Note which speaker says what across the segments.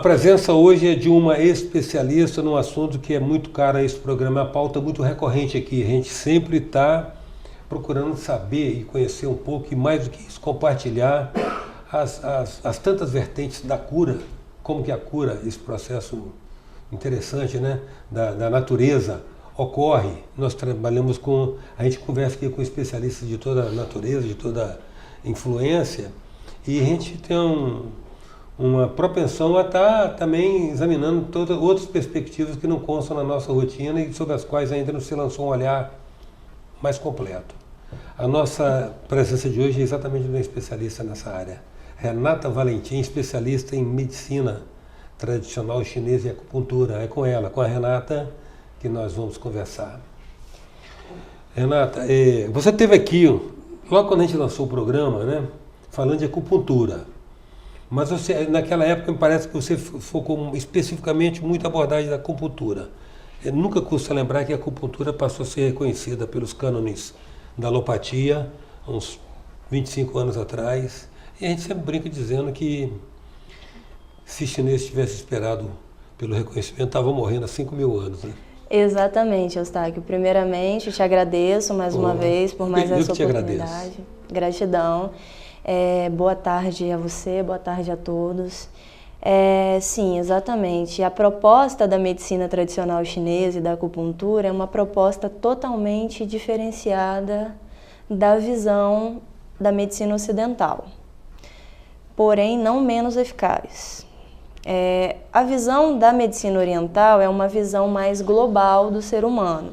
Speaker 1: presença hoje é de uma especialista num assunto que é muito caro a esse programa, a pauta muito recorrente aqui. A gente sempre está procurando saber e conhecer um pouco, e mais do que isso, compartilhar as tantas vertentes da cura, como que a cura, esse processo interessante, né, da natureza, ocorre. Nós trabalhamos a gente conversa aqui com especialistas de toda a natureza, de toda a influência, e a gente tem uma propensão a estar também examinando outras perspectivas que não constam na nossa rotina e sobre as quais ainda não se lançou um olhar mais completo. A nossa presença de hoje é exatamente de uma especialista nessa área. Renata Valentim, especialista em medicina tradicional chinesa e acupuntura. É com ela, com a Renata, que nós vamos conversar. Renata, você esteve aqui, logo quando a gente lançou o programa, né, falando de acupuntura. Mas você, naquela época, me parece que você focou especificamente muito a abordagem da acupuntura. Nunca custa lembrar que a acupuntura passou a ser reconhecida pelos cânones da alopatia, há uns 25 anos atrás. E a gente sempre brinca dizendo que se chinês tivesse esperado pelo reconhecimento, estava morrendo há 5.000 anos, né?
Speaker 2: Exatamente, Eustáquio. Primeiramente, te agradeço mais uma vez por mais essa oportunidade.
Speaker 1: Agradeço.
Speaker 2: Gratidão. Boa tarde a você, boa tarde a todos. Sim, exatamente. A proposta da medicina tradicional chinesa e da acupuntura é uma proposta totalmente diferenciada da visão da medicina ocidental, porém não menos eficaz. A visão da medicina oriental é uma visão mais global do ser humano.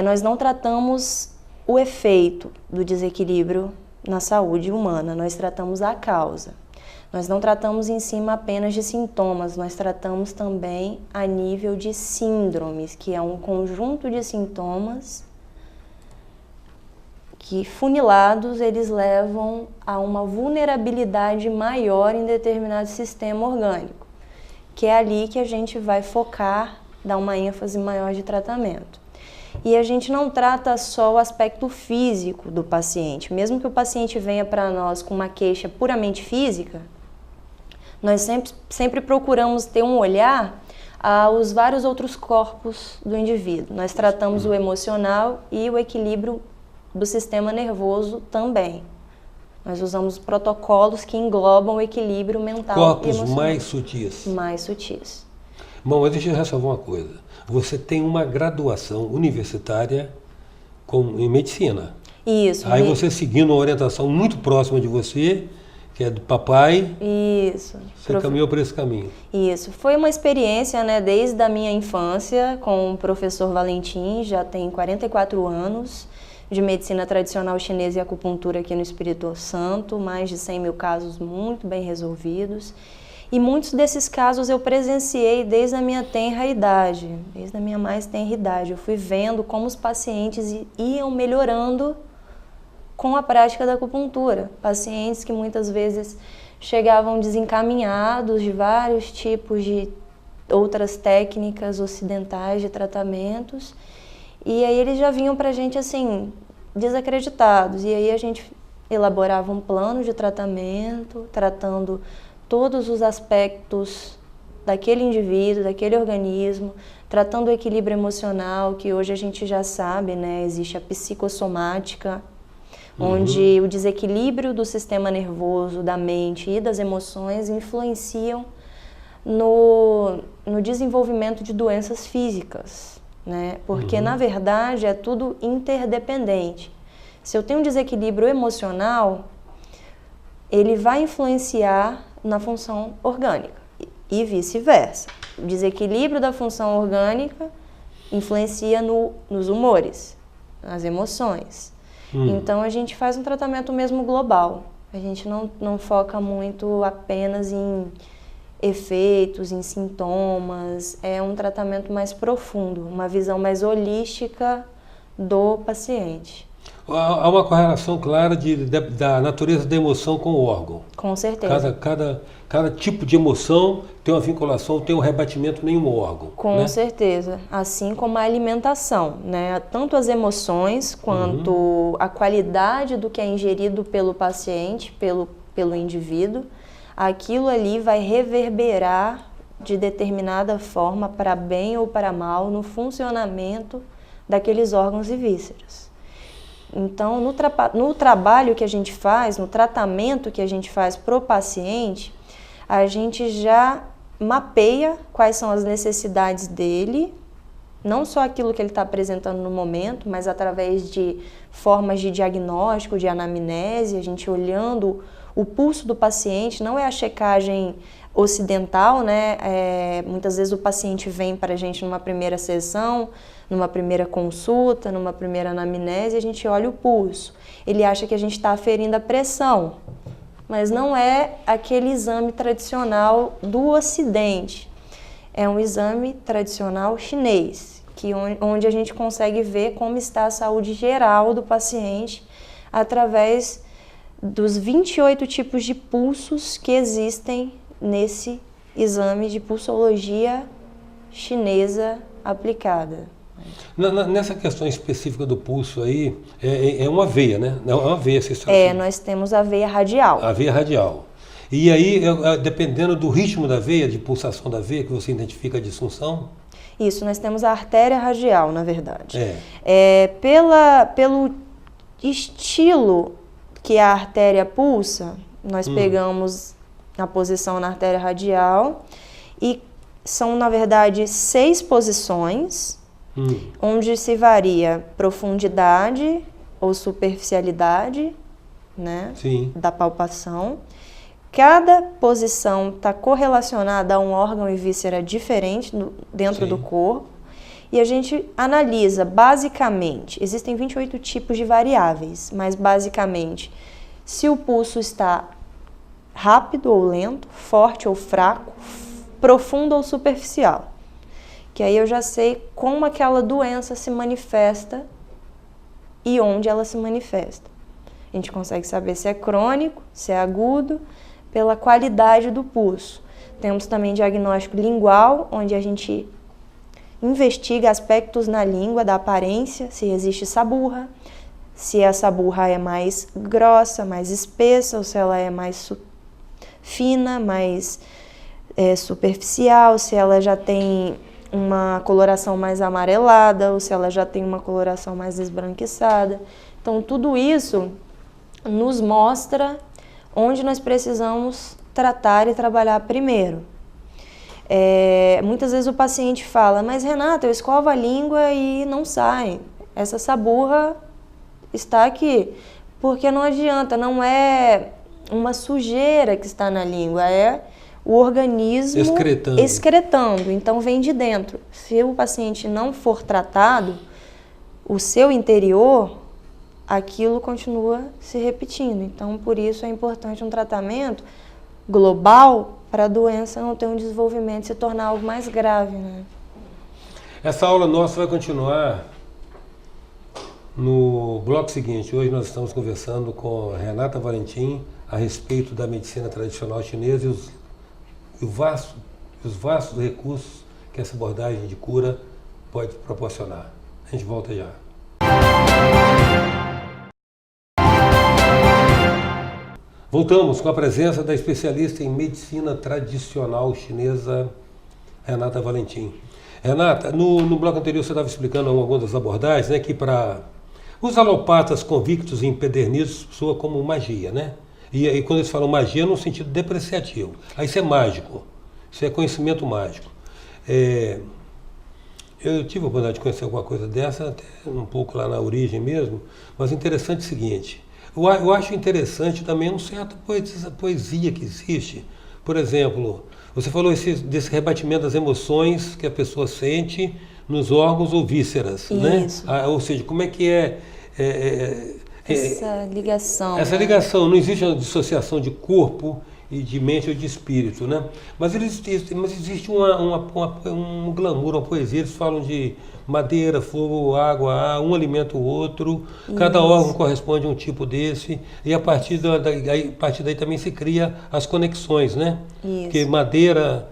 Speaker 2: Nós não tratamos o efeito do desequilíbrio na saúde humana, nós tratamos a causa. Nós não tratamos em cima apenas de sintomas, nós tratamos também a nível de síndromes, que é um conjunto de sintomas que, funilados, eles levam a uma vulnerabilidade maior em determinado sistema orgânico, que é ali que a gente vai focar, dar uma ênfase maior de tratamento. E a gente não trata só o aspecto físico do paciente. Mesmo que o paciente venha para nós com uma queixa puramente física, nós sempre procuramos ter um olhar aos vários outros corpos do indivíduo. Nós tratamos o emocional e o equilíbrio do sistema nervoso também. Nós usamos protocolos que englobam o equilíbrio mental e emocional.
Speaker 1: Corpos mais sutis.
Speaker 2: Mais sutis.
Speaker 1: Bom, mas deixa eu ressalvar uma coisa. Você tem uma graduação universitária em medicina.
Speaker 2: Isso.
Speaker 1: Aí você seguindo uma orientação muito próxima de você, que é do papai,
Speaker 2: isso.
Speaker 1: Você caminhou por esse caminho.
Speaker 2: Isso. Foi uma experiência, né, desde a minha infância com o professor Valentim, já tem 44 anos, de medicina tradicional chinesa e acupuntura aqui no Espírito Santo, mais de 100 mil casos muito bem resolvidos. E muitos desses casos eu presenciei desde a minha tenra idade, desde a minha mais tenra idade. Eu fui vendo como os pacientes iam melhorando com a prática da acupuntura. Pacientes que muitas vezes chegavam desencaminhados de vários tipos de outras técnicas ocidentais de tratamentos. E aí eles já vinham pra gente assim, desacreditados. E aí a gente elaborava um plano de tratamento, tratando todos os aspectos daquele indivíduo, daquele organismo, tratando o equilíbrio emocional, que hoje a gente já sabe, né? Existe a psicossomática, onde o desequilíbrio do sistema nervoso, da mente e das emoções influenciam no desenvolvimento de doenças físicas, né? Porque, na verdade, é tudo interdependente. Se eu tenho um desequilíbrio emocional, ele vai influenciar na função orgânica e vice-versa. O desequilíbrio da função orgânica influencia nos humores, nas emoções. Então a gente faz um tratamento mesmo global. A gente não foca muito apenas em efeitos, em sintomas. É um tratamento mais profundo, uma visão mais holística do paciente.
Speaker 1: Há uma correlação clara da natureza da emoção com o órgão.
Speaker 2: Com certeza.
Speaker 1: Cada tipo de emoção tem uma vinculação, tem um rebatimento em um órgão.
Speaker 2: Com certeza. Assim como a alimentação, né? Tanto as emoções quanto a qualidade do que é ingerido pelo paciente, pelo indivíduo, aquilo ali vai reverberar de determinada forma, para bem ou para mal, no funcionamento daqueles órgãos e vísceras. Então, no trabalho que a gente faz, no tratamento que a gente faz para o paciente, a gente já mapeia quais são as necessidades dele, não só aquilo que ele está apresentando no momento, mas através de formas de diagnóstico, de anamnese, a gente olhando o pulso do paciente, não é a checagem ocidental, né? Muitas vezes o paciente vem para a gente numa primeira sessão, numa primeira consulta, numa primeira anamnese, a gente olha o pulso. Ele acha que a gente está aferindo a pressão, mas não é aquele exame tradicional do Ocidente. É um exame tradicional chinês, onde a gente consegue ver como está a saúde geral do paciente através dos 28 tipos de pulsos que existem nesse exame de pulsologia chinesa aplicada.
Speaker 1: Nessa questão específica do pulso aí, é uma veia, né? É uma veia.
Speaker 2: Nós temos a veia radial.
Speaker 1: A veia radial. E aí, dependendo do ritmo da veia, de pulsação da veia, que você identifica a disfunção?
Speaker 2: Isso, nós temos a artéria radial, na verdade. Pelo estilo que a artéria pulsa, nós pegamos a posição na artéria radial e são, na verdade, 6 posições, onde se varia profundidade ou superficialidade, né, da palpação. Cada posição está correlacionada a um órgão e víscera diferente dentro do corpo. E a gente analisa, basicamente, existem 28 tipos de variáveis, mas basicamente, se o pulso está rápido ou lento, forte ou fraco, profundo ou superficial. Que aí eu já sei como aquela doença se manifesta e onde ela se manifesta. A gente consegue saber se é crônico, se é agudo, pela qualidade do pulso. Temos também diagnóstico lingual, onde a gente investiga aspectos na língua, da aparência, se existe saburra, se a saburra é mais grossa, mais espessa, ou se ela é mais fina, mais superficial, se ela já tem uma coloração mais amarelada, ou se ela já tem uma coloração mais esbranquiçada. Então, tudo isso nos mostra onde nós precisamos tratar e trabalhar primeiro. Muitas vezes o paciente fala, mas Renata, eu escovo a língua e não sai. Essa saburra está aqui. Porque não adianta, não é uma sujeira que está na língua, é o organismo excretando. Então vem de dentro. Se o paciente não for tratado, o seu interior, aquilo continua se repetindo. Então, por isso é importante um tratamento global para a doença não ter um desenvolvimento e se tornar algo mais grave, né?
Speaker 1: Essa aula nossa vai continuar no bloco seguinte. Hoje nós estamos conversando com a Renata Valentim a respeito da medicina tradicional chinesa e os vastos recursos que essa abordagem de cura pode proporcionar. A gente volta já. Voltamos com a presença da especialista em medicina tradicional chinesa, Renata Valentim. Renata, no bloco anterior você estava explicando algumas das abordagens, né, que para os alopatas convictos e empedernidos soa como magia, né? E quando eles falam magia, no sentido depreciativo. Aí isso é mágico, isso é conhecimento mágico. Eu tive a oportunidade de conhecer alguma coisa dessa, até um pouco lá na origem mesmo, mas o interessante é o seguinte, eu acho interessante também uma certa poesia que existe. Por exemplo, você falou desse rebatimento das emoções que a pessoa sente nos órgãos ou vísceras, né? Ou seja, como é que
Speaker 2: essa ligação.
Speaker 1: Essa ligação, não existe uma dissociação de corpo e de mente ou de espírito, né? Mas existe um glamour, uma poesia. Eles falam de madeira, fogo, água, ar, um alimenta o outro, cada órgão corresponde a um tipo desse, e a partir daí também se cria as conexões, né?
Speaker 2: Isso.
Speaker 1: Porque madeira,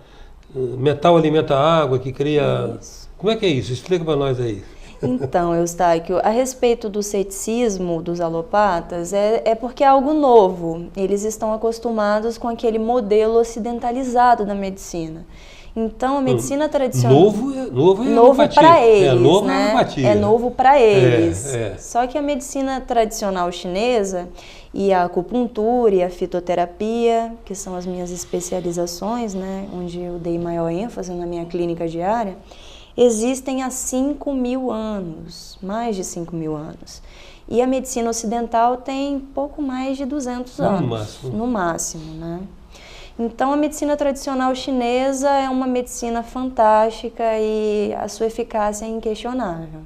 Speaker 1: metal alimenta a água, que cria... Isso. Como é que é isso? Explica para nós aí.
Speaker 2: Então, Eustáquio, a respeito do ceticismo dos alopatas, é porque é algo novo. Eles estão acostumados com aquele modelo ocidentalizado da medicina. Então, a medicina tradicional...
Speaker 1: Novo
Speaker 2: para eles,
Speaker 1: novo
Speaker 2: né?
Speaker 1: É homeopatia.
Speaker 2: É novo para eles.
Speaker 1: É.
Speaker 2: Só que a medicina tradicional chinesa e a acupuntura e a fitoterapia, que são as minhas especializações, né? Onde eu dei maior ênfase na minha clínica diária, existem há 5.000 anos, mais de 5.000 anos. E a medicina ocidental tem pouco mais de 200 anos. No máximo, né? Então, a medicina tradicional chinesa é uma medicina fantástica e a sua eficácia é inquestionável.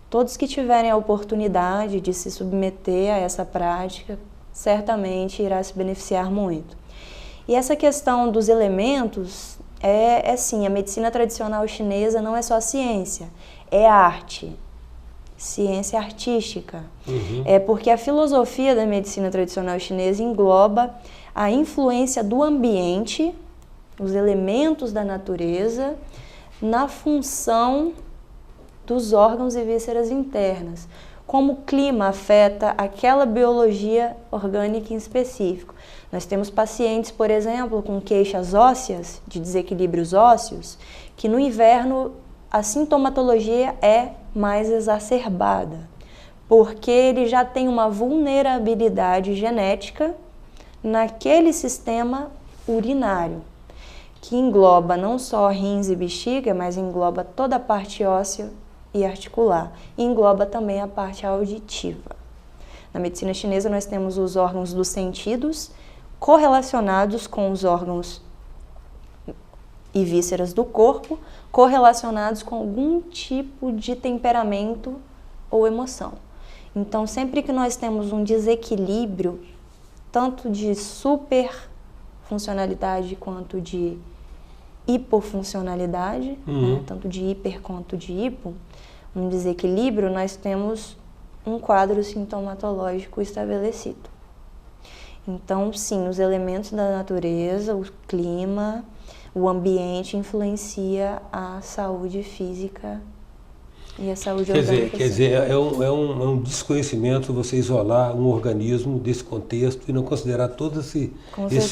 Speaker 2: Todos que tiverem a oportunidade de se submeter a essa prática, certamente irá se beneficiar muito. E essa questão dos elementos, sim, a medicina tradicional chinesa não é só ciência, é arte. Ciência artística. É porque a filosofia da medicina tradicional chinesa engloba a influência do ambiente, os elementos da natureza, na função dos órgãos e vísceras internas. Como o clima afeta aquela biologia orgânica em específico. Nós temos pacientes, por exemplo, com queixas ósseas, de desequilíbrios ósseos, que no inverno a sintomatologia é mais exacerbada, porque ele já tem uma vulnerabilidade genética naquele sistema urinário, que engloba não só rins e bexiga, mas engloba toda a parte óssea e articular, e engloba também a parte auditiva. Na medicina chinesa nós temos os órgãos dos sentidos correlacionados com os órgãos e vísceras do corpo, correlacionados com algum tipo de temperamento ou emoção. Então, sempre que nós temos um desequilíbrio, tanto de superfuncionalidade quanto de hipofuncionalidade, né, tanto de hiper quanto de hipo, um desequilíbrio, nós temos um quadro sintomatológico estabelecido. Então, sim, os elementos da natureza, o clima, o ambiente influencia a saúde física e a saúde orgânica.
Speaker 1: Quer dizer, é um desconhecimento você isolar um organismo desse contexto e não considerar todo esse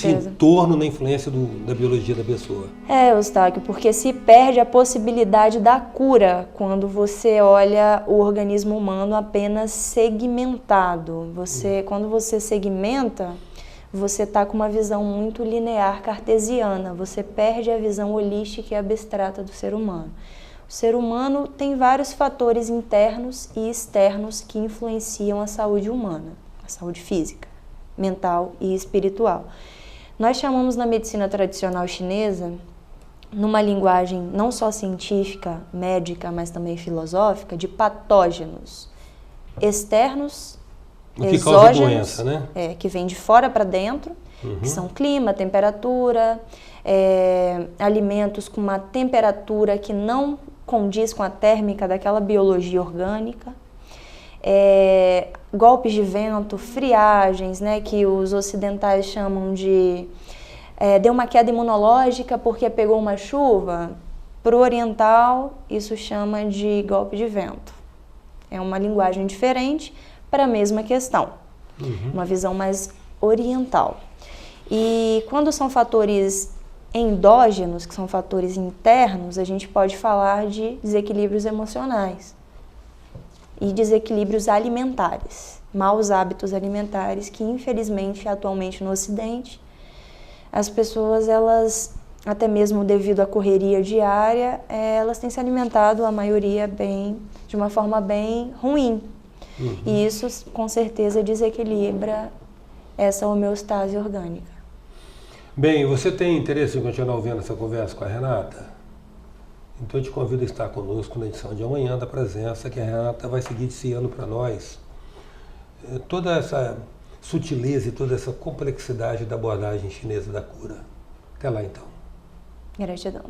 Speaker 1: entorno na influência da biologia da pessoa.
Speaker 2: Eustáquio, porque se perde a possibilidade da cura quando você olha o organismo humano apenas segmentado. Quando você segmenta, você está com uma visão muito linear cartesiana, você perde a visão holística e abstrata do ser humano. O ser humano tem vários fatores internos e externos que influenciam a saúde humana, a saúde física, mental e espiritual. Nós chamamos na medicina tradicional chinesa, numa linguagem não só científica, médica, mas também filosófica, de patógenos externos, exógenos,
Speaker 1: que causa doença, né?
Speaker 2: Que vem de fora para dentro, que são clima, temperatura, alimentos com uma temperatura que não condiz com a térmica daquela biologia orgânica, golpes de vento, friagens, né, que os ocidentais chamam de deu uma queda imunológica porque pegou uma chuva. Para o oriental, isso chama de golpe de vento. É uma linguagem diferente para a mesma questão, uma visão mais oriental. E quando são fatores endógenos, que são fatores internos, a gente pode falar de desequilíbrios emocionais e desequilíbrios alimentares, maus hábitos alimentares que, infelizmente, atualmente no Ocidente, as pessoas, elas, até mesmo devido à correria diária, elas têm se alimentado, a maioria, de uma forma bem ruim. E isso, com certeza, desequilibra essa homeostase orgânica.
Speaker 1: Bem, você tem interesse em continuar ouvindo essa conversa com a Renata? Então eu te convido a estar conosco na edição de amanhã da Presença, que a Renata vai seguir diciando para nós toda essa sutileza e toda essa complexidade da abordagem chinesa da cura. Até lá, então.
Speaker 2: Gratidão.